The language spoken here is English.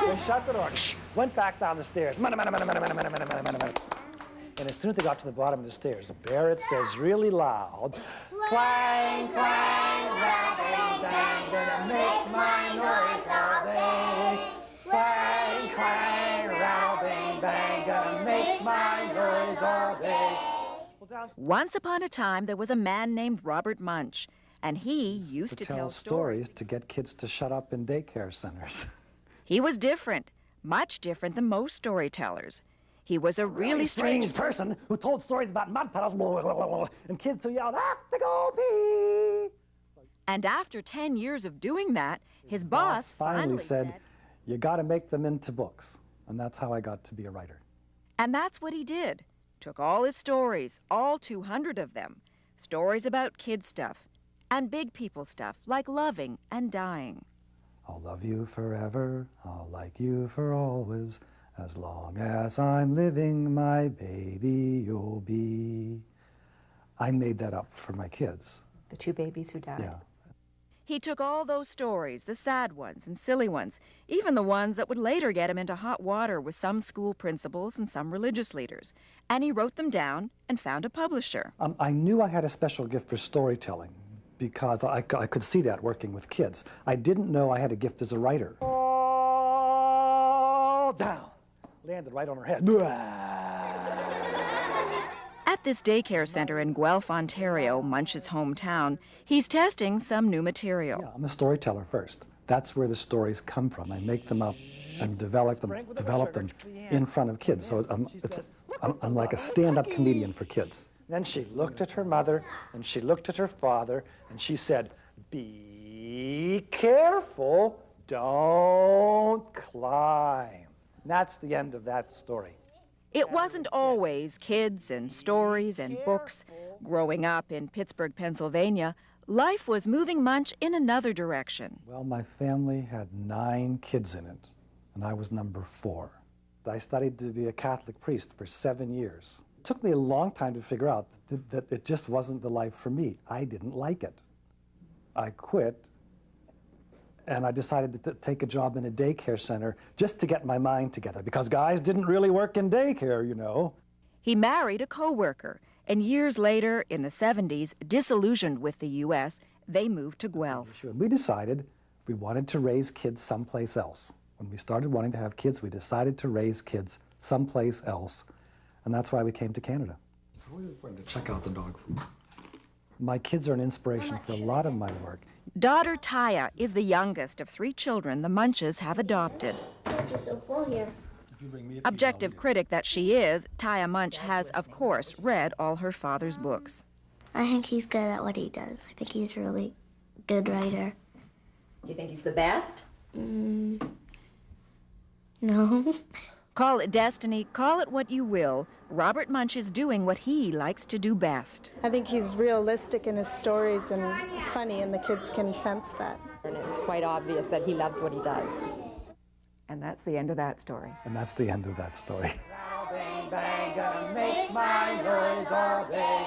They shut the door, went back down the stairs. And as soon as they got to the bottom of the stairs, the bear, it says really loud, clang, clang, rattle, bang, gonna make my noise all day. Clang, clang, rattle, bang, bang, gonna make my noise all day. Once upon a time, there was a man named Robert Munsch, and he used to tell stories to get kids to shut up in daycare centers. He was different, much different than most storytellers. He was a really strange person who told stories about mud puddles and kids who yelled, "Have to go pee!" And after 10 years of doing that, his boss finally said, "You got to make them into books." And that's how I got to be a writer. And that's what he did. Took all his stories, all 200 of them, stories about kid stuff and big people stuff like loving and dying. I'll love you forever, I'll like you for always, as long as I'm living, my baby you'll be. I made that up for my kids. The 2 babies who died. Yeah. He took all those stories, the sad ones and silly ones, even the ones that would later get him into hot water with some school principals and some religious leaders, and he wrote them down and found a publisher. I knew I had a special gift for storytelling because I could see that working with kids. I didn't know I had a gift as a writer. All down. Landed right on her head. At this daycare center in Guelph, Ontario, Munsch's hometown, he's testing some new material. Yeah, I'm a storyteller first. That's where the stories come from. I make them up and develop them in front of kids. So I'm like a stand-up comedian for kids. Then she looked at her mother, and she looked at her father, and she said, "Be careful, don't climb." And that's the end of that story. It wasn't always kids and stories and books. Growing up in Pittsburgh, Pennsylvania, life was moving Munsch in another direction. Well, my family had 9 kids in it, and I was number 4. I studied to be a Catholic priest for 7 years. It took me a long time to figure out that it just wasn't the life for me. I didn't like it. I quit, and I decided to take a job in a daycare center just to get my mind together, because guys didn't really work in daycare, you know. He married a co-worker, and years later, in the 70s, disillusioned with the U.S., they moved to Guelph. We decided we wanted to raise kids someplace else. When we started wanting to have kids, we decided to raise kids someplace else, and that's why we came to Canada. It's really important to check out the dog food. My kids are an inspiration for a lot of my work. Daughter Taya is the youngest of 3 children the Munches have adopted. You're so full here. Objective critic that she is, Taya Munsch has, of course, read all her father's books. I think he's good at what he does. I think he's a really good writer. Do you think he's the best? No. Call it destiny, call it what you will. Robert Munsch is doing what he likes to do best. I think he's realistic in his stories and funny, and the kids can sense that. And it's quite obvious that he loves what he does. And that's the end of that story. And that's the end of that story. Bang, bang, gonna make my noise all day.